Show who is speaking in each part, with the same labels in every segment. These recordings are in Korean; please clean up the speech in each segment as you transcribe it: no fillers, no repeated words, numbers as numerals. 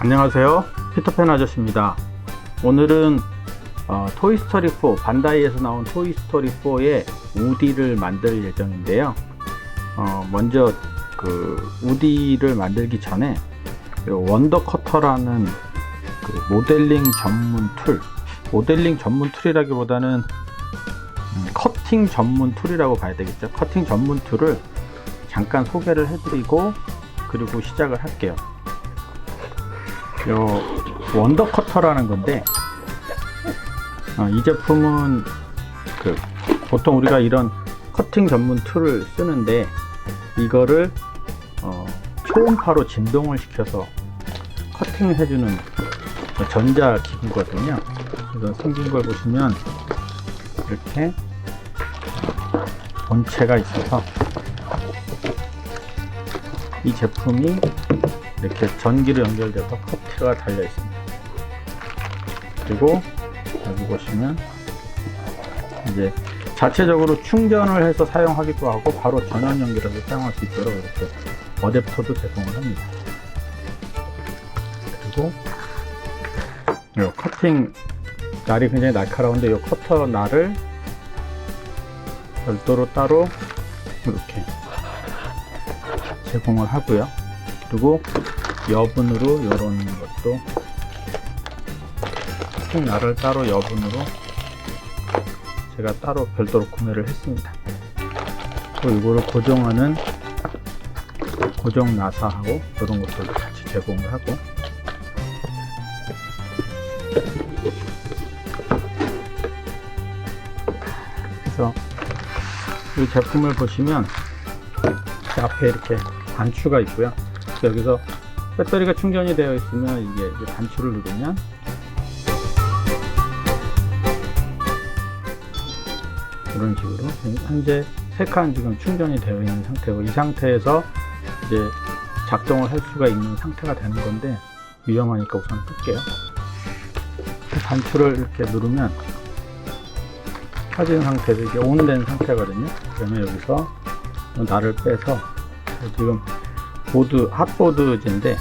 Speaker 1: 안녕하세요, 피터팬 아저씨입니다. 오늘은 토이스토리 4 반다이에서 나온 토이스토리 4의 우디를 만들 예정인데요. 먼저 그 우디를 만들기 전에 원더커터라는 그 모델링 전문 툴이라기보다는 커팅 전문 툴이라고 봐야 되겠죠. 커팅 전문 툴을 잠깐 소개를 해드리고 그리고 시작을 할게요. 요 원더커터라는 건데 이 제품은 보통 우리가 이런 커팅 전문 툴을 쓰는데 이거를 초음파로 진동을 시켜서 커팅을 해주는 전자기구거든요. 그래서 생긴 걸 보시면 이렇게 본체가 있어서 이 제품이 이렇게 전기로 연결돼서 커트가 달려 있습니다. 그리고 여기 보시면 이제 자체적으로 충전을 해서 사용하기도 하고 바로 전원 연결해서 사용할 수 있도록 이렇게 어댑터도 제공을 합니다. 그리고 이 커팅 날이 굉장히 날카로운데 이 커터 날을 별도로 따로 이렇게 제공을 하고요. 그리고 여분으로 이런 것도 커팅 날을 따로 여분으로 제가 따로 별도로 구매를 했습니다. 그리고 이거를 고정하는 고정 나사하고 이런 것들도 같이 제공을 하고, 그래서 이 제품을 보시면 앞에 이렇게 단추가 있고요. 여기서 배터리가 충전이 되어 있으면 이게 단추를 누르면 이런 식으로 현재 3칸 지금 충전이 되어 있는 상태고, 이 상태에서 이제 작동을 할 수가 있는 상태가 되는 건데 위험하니까 우선 끌게요. 단추를 이렇게 누르면 켜진 상태에서 이게 온된 상태거든요. 그러면 여기서 날을 빼서 지금 핫보드인데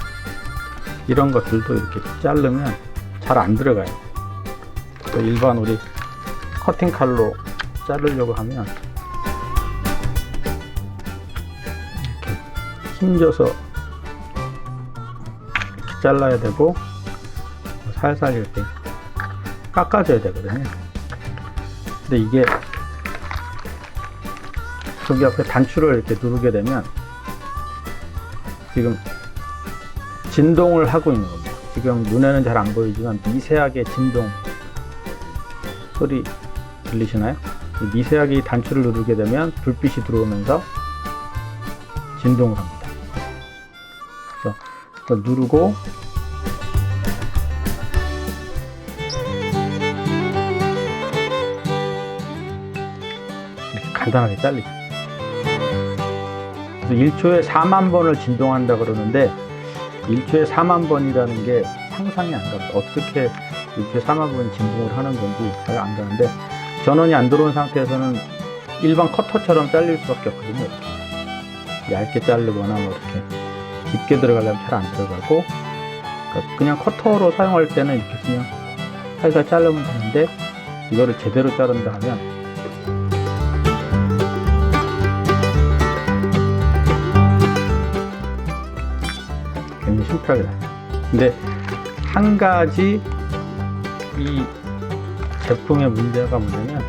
Speaker 1: 이런 것들도 이렇게 자르면 잘 안 들어가요. 일반 우리 커팅 칼로 자르려고 하면 이렇게 힘줘서 이렇게 잘라야 되고 살살 이렇게 깎아줘야 되거든요. 근데 이게 저기 앞에 단추를 이렇게 누르게 되면 지금 진동을 하고 있는 겁니다. 지금 눈에는 잘 안 보이지만 미세하게 진동 소리 들리시나요? 미세하게 단추를 누르게 되면 불빛이 들어오면서 진동을 합니다. 그래서 누르고 이렇게 간단하게 잘리죠. 1초에 4만 번을 진동한다 그러는데 1초에 4만 번이라는 게 상상이 안 갑니다. 어떻게 1초에 4만 번 진동을 하는 건지 잘 안 가는데, 전원이 안 들어온 상태에서는 일반 커터처럼 잘릴 수밖에 없거든요. 이렇게 얇게 자르거나 뭐 이렇게 깊게 들어가려면 잘 안 들어가고, 그냥 커터로 사용할 때는 이렇게 그냥 살살 자르면 되는데 이거를 제대로 자른다 하면 굉장히 심플하게 나요. 근데 한 가지 이 제품의 문제가 뭐냐면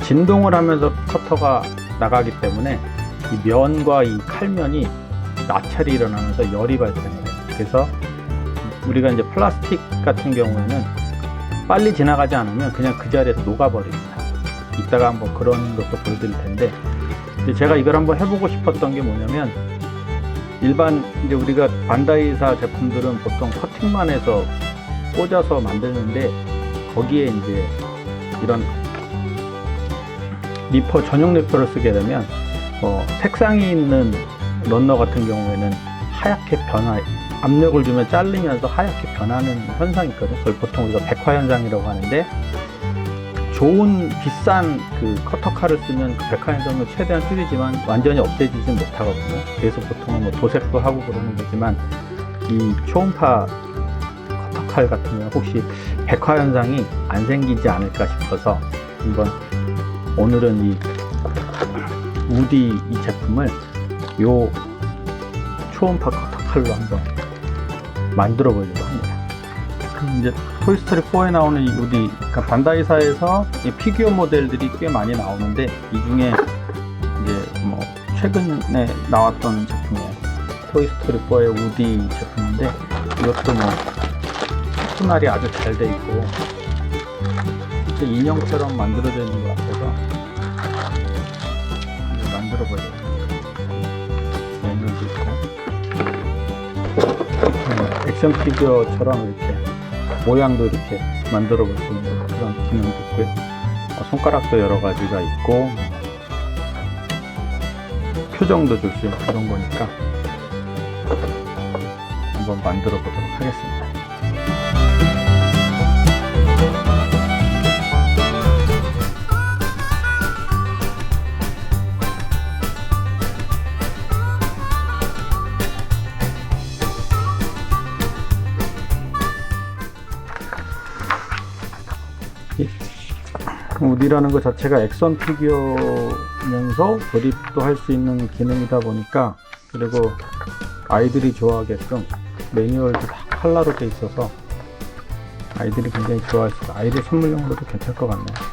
Speaker 1: 진동을 하면서 커터가 나가기 때문에 이 면과 이 칼면이 나찰이 일어나면서 열이 발생해요. 그래서 우리가 이제 플라스틱 같은 경우에는 빨리 지나가지 않으면 그냥 그 자리에서 녹아버립니다. 이따가 한번 그런 것도 보여드릴 텐데, 이제 제가 이걸 한번 해보고 싶었던 게 뭐냐면, 일반 이제 우리가 반다이사 제품들은 보통 커팅만 해서 꽂아서 만드는데 거기에 이제 이런 니퍼 전용 니퍼를 쓰게 되면 색상이 있는 런너 같은 경우에는 하얗게 압력을 주면 잘리면서 하얗게 변하는 현상이 있거든요. 그걸 보통 우리가 백화 현상이라고 하는데, 좋은 비싼 그 커터 칼을 쓰면 그 백화 현상을 최대한 줄이지만 완전히 없애지진 못하거든요. 그래서 보통은 뭐 도색도 하고 그러는 거지만, 이 초음파 커터칼 같은 경우 혹시 백화 현상이 안 생기지 않을까 싶어서 오늘은 이 우디 이 제품을 요 초음파 커터칼로 한번 만들어 보려고 합니다. 이제 토이스토리 4에 나오는 이 우디, 그러니까 반다이사에서 이 피규어 모델들이 꽤 많이 나오는데 이 중에 이제 뭐 최근에 나왔던 제품이에요. 토이스토리 4의 우디 제품인데 이것도 뭐 소품알이 아주 잘 돼 있고 진짜 인형처럼 만들어져 있는 것 같아서 만들어 보려고 메뉴도 있고 액션 피규어처럼 이렇게 모양도 이렇게 만들어 볼 수 있는 그런 기능도 있고요. 손가락도 여러 가지가 있고 표정도 줄 수 있는 그런 거니까 한번 만들어 보도록 하겠습니다. 우디라는 것 자체가 액션 피규어면서 조립도 할 수 있는 기능이다 보니까, 그리고 아이들이 좋아하게끔 매뉴얼도 다 칼라로 돼 있어서 아이들이 굉장히 좋아했어요. 아이들 선물용으로도 괜찮을 것 같네요.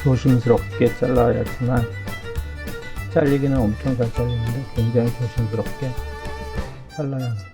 Speaker 1: 조심스럽게 잘라야지만, 잘리기는 엄청 잘 잘리는데 굉장히 조심스럽게 잘라야 합니다.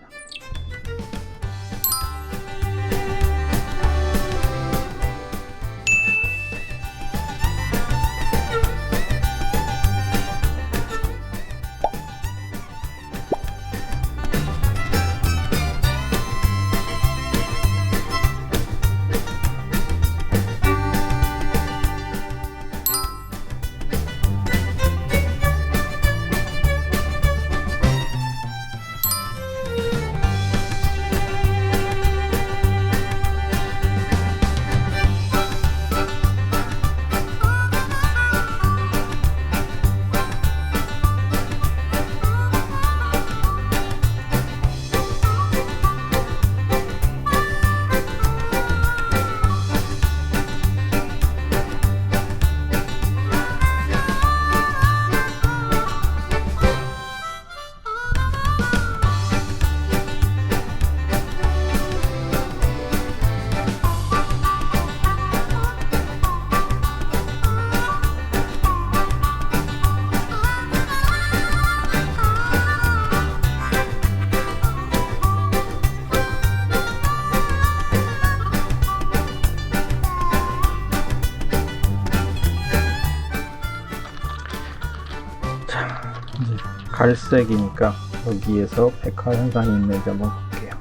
Speaker 1: 이제 갈색이니까 여기에서 백화 현상이 있는지 한번 볼게요.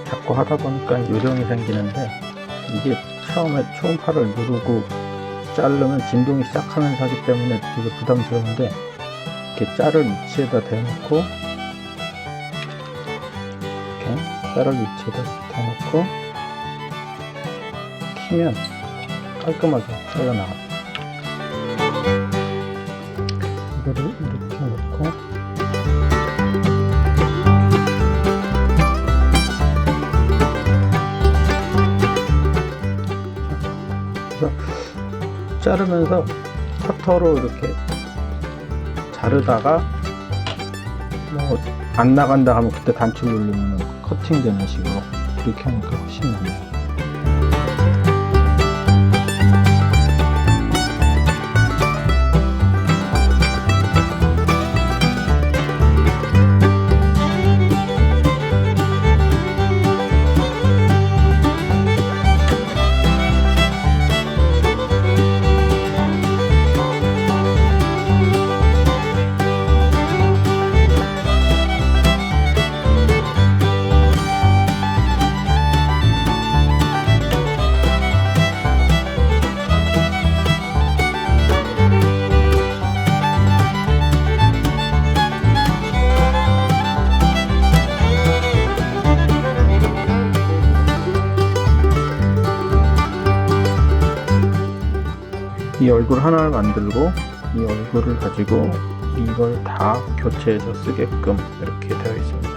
Speaker 1: 자꾸 하다 보니까 요령이 생기는데, 이게 처음에 초음파를 누르고 자르면 진동이 시작하면서 하기 때문에 되게 부담스러운데, 이렇게 자를 위치에다 대놓고, 이렇게 자를 위치에다 대놓고 키면 깔끔하게 잘라나가요. 이거를 이렇게 자르면서 커터로 이렇게 자르다가 뭐 안 나간다 하면 그때 단추 누르면 커팅 되는 식으로 그렇게 하니까 훨씬 낫네요. 이 얼굴 하나를 만들고 이 얼굴을 가지고 이걸 다 교체해서 쓰게끔 이렇게 되어 있습니다.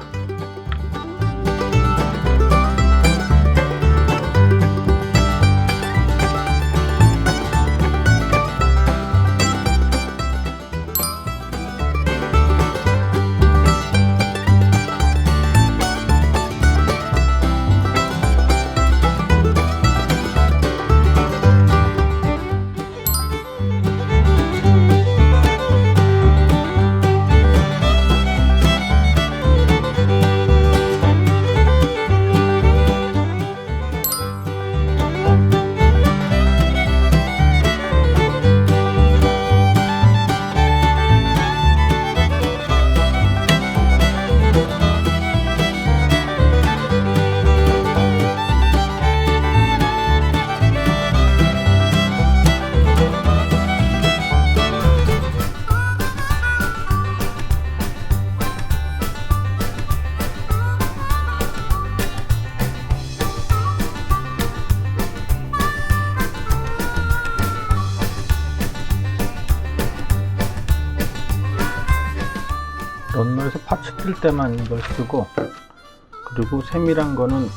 Speaker 1: 런너에서 파츠 뜰 때만 이걸 쓰고, 그리고 세밀한 거는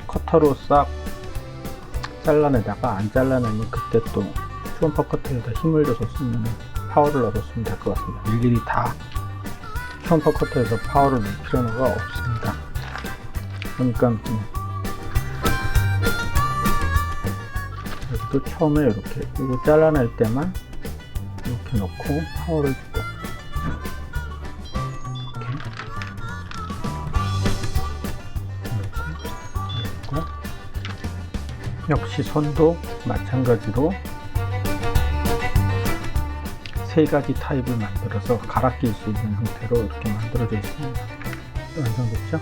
Speaker 1: 커터로 싹 잘라내다가 안 잘라내면 그때 또 초음파 커터에다 힘을 줘서 쓰면 파워를 넣어서 쓰면 될 것 같습니다. 일일이 다 초음파 커터에서 파워를 넣을 필요가 없습니다. 그러니까 또 처음에 이렇게 이거 잘라낼 때만 이렇게 넣고 파워를 주고, 역시 선도 마찬가지로 세 가지 타입을 만들어서 갈아 낄 수 있는 형태로 이렇게 만들어져 있습니다. 완성됐죠?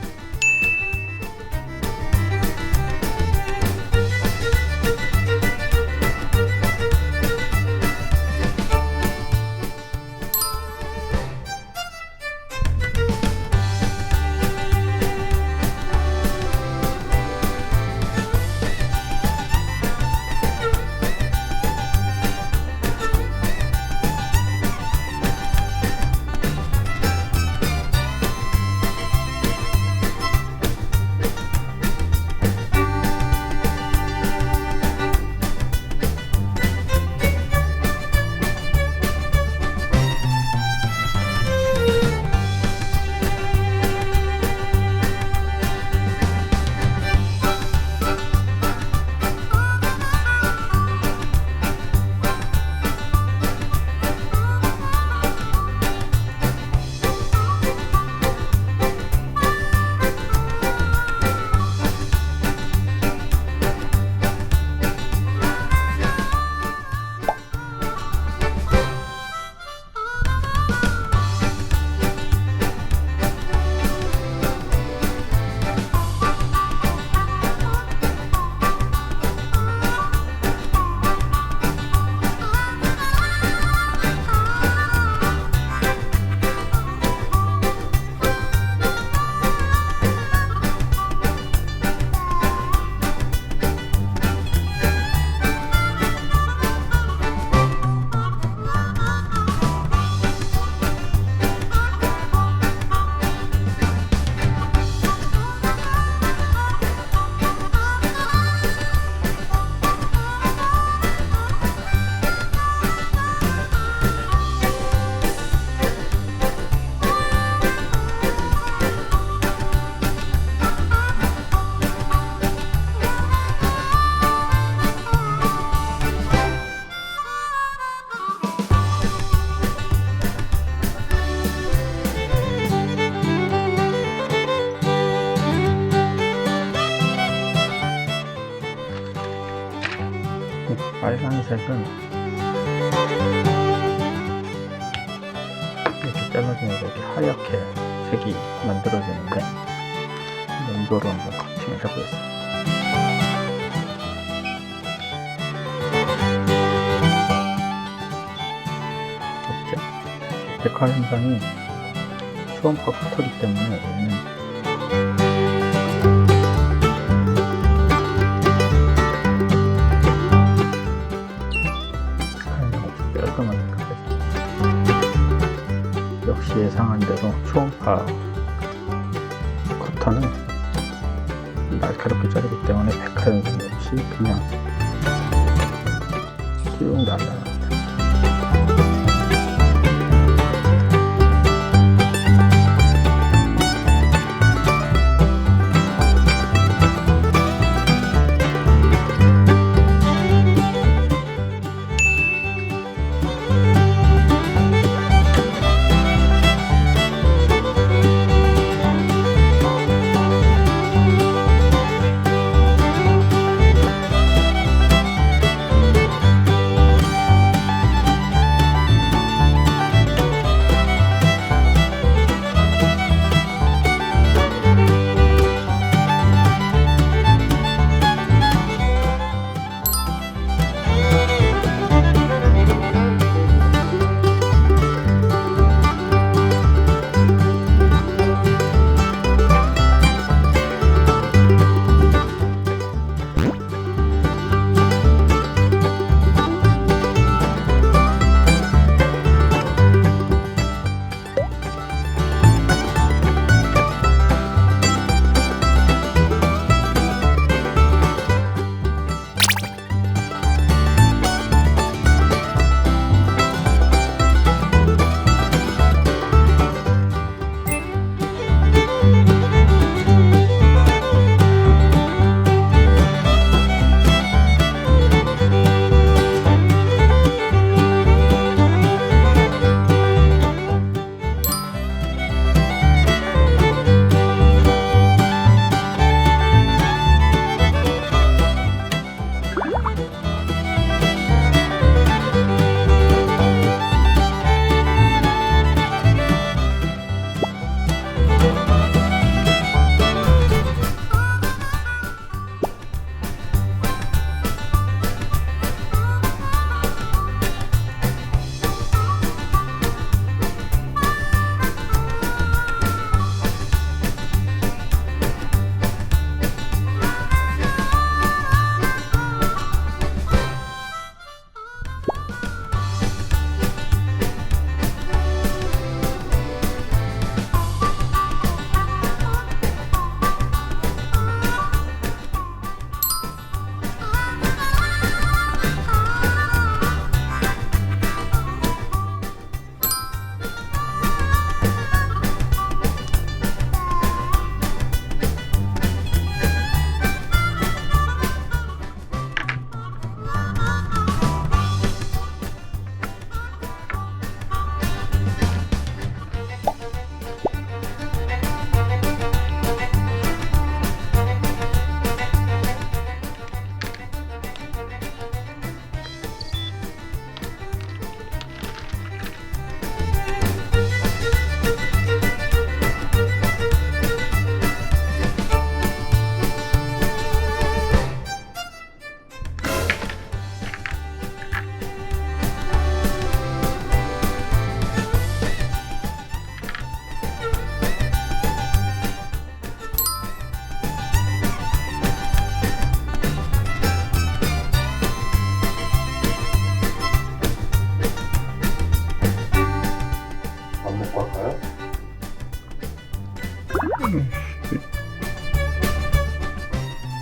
Speaker 1: 빨간색은 이렇게 잘라주면 이렇게 하얗게 색이 만들어지는데 이거로 한번 커팅을 해보겠습니다. 백화 현상이 초음파 커터기 때문에 얘는 깔끔하게 역시 예상한 대로 초음파 커터는 날카롭게 자르기 때문에 백화 현상 없이 그냥 쭉 날라갑니다.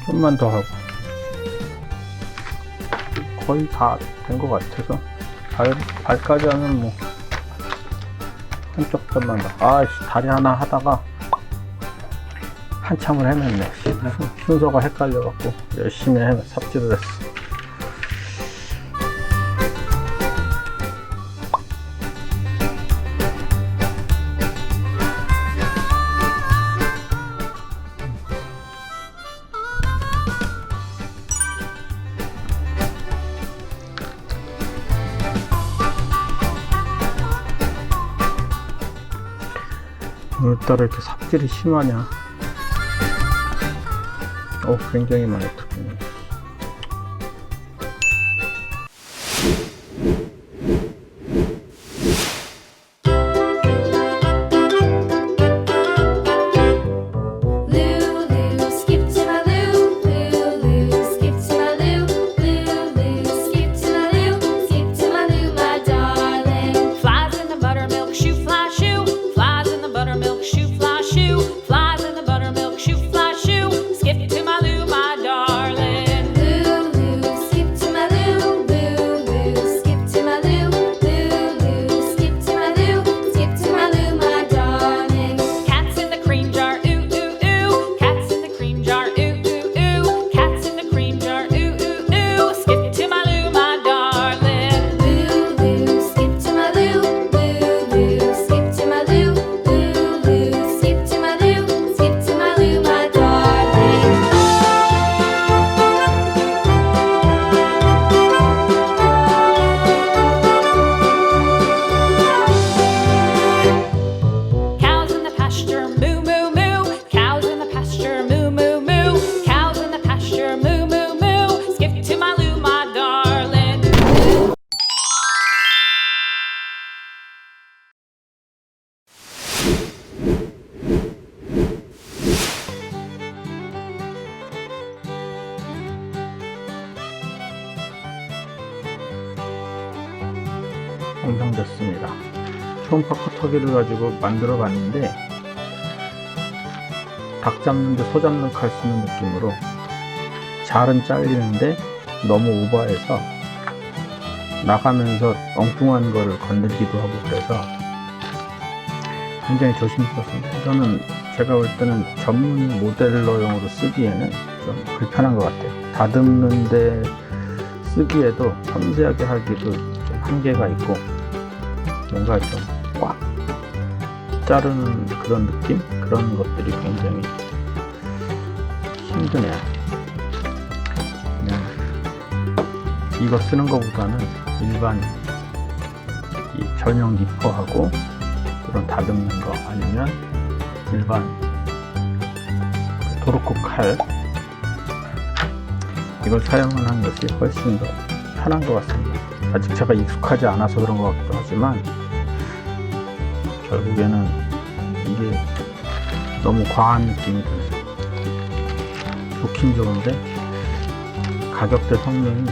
Speaker 1: 좀만 더 하고 거의 다 된 것 같아서 발까지 하면 뭐 한쪽 점만 더. 아이씨, 다리 하나 하다가 한참을 헤맸네. 순서가 헷갈려갖고 열심히 삽질을 했어. 오늘따라 이렇게 삽질이 심하냐. 굉장히 많이 들어오네. 완성됐습니다. 초음파 커터기를 가지고 만들어 봤는데 닭 잡는데 소 잡는 칼 쓰는 느낌으로 잘은 잘리는데 너무 오버해서 나가면서 엉뚱한 거를 건들기도 하고 그래서 굉장히 조심스럽습니다. 이거는 제가 볼 때는 전문 모델러용으로 쓰기에는 좀 불편한 것 같아요. 다듬는데 쓰기에도 섬세하게 하기도 좀 한계가 있고 뭔가 좀 꽉 자르는 그런 느낌? 그런 것들이 굉장히 힘드네요. 그냥 이거 쓰는 것보다는 일반 이 전용 니퍼하고 그런 다듬는 거 아니면 일반 도르코 칼 이걸 사용하는 것이 훨씬 더 편한 것 같습니다. 아직 제가 익숙하지 않아서 그런 것 같기도 하지만 결국에는 이게 너무 과한 느낌이 드네요. 좋긴 좋은데 가격대 성능이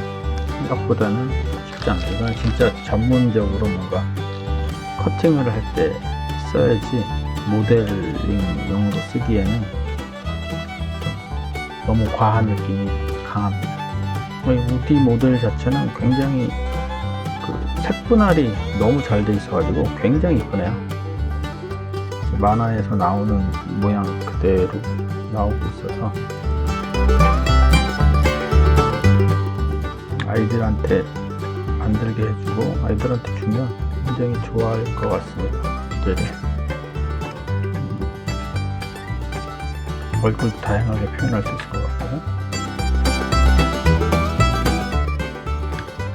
Speaker 1: 생각보다는 쉽지 않아요. 이건 진짜 전문적으로 뭔가 커팅을 할 때 써야지 모델링용으로 쓰기에는 너무 과한 느낌이 강합니다. 이 우디 모델 자체는 굉장히 그 색분할이 너무 잘 돼 있어 가지고 굉장히 이쁘네요. 만화에서 나오는 모양 그대로 나오고 있어서 아이들한테 만들게 해주고 아이들한테 주면 굉장히 좋아할 것 같습니다. 네. 얼굴 다양하게 표현할 수 있을 것 같고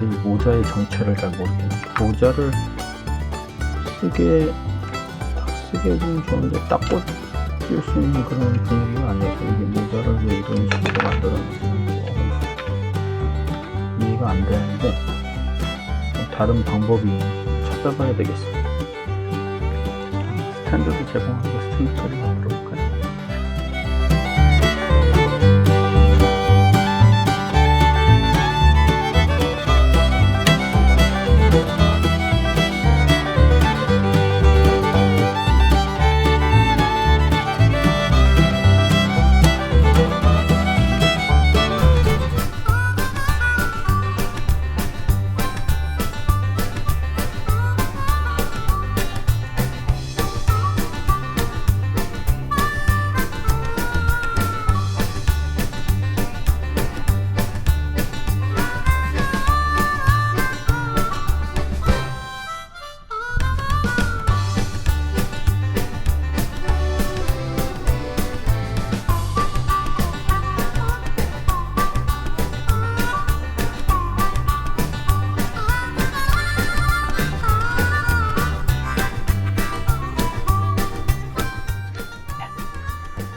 Speaker 1: 이 모자의 정체를 잘 모르겠는데 모자를 쓰게 해주면 좋은데 딱 꽂을 수 있는 그런 분위기가 아니어서 이게 모자를 왜 이런 식으로 만들었는지 이해가 안 되는데 다른 방법이 찾아봐야 되겠습니다. 스탠드도 제공하고 스탠드 처리 만들어 볼까요?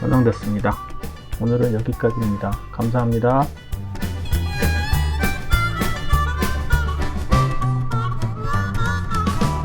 Speaker 1: 완성됐습니다. 오늘은 여기까지입니다. 감사합니다.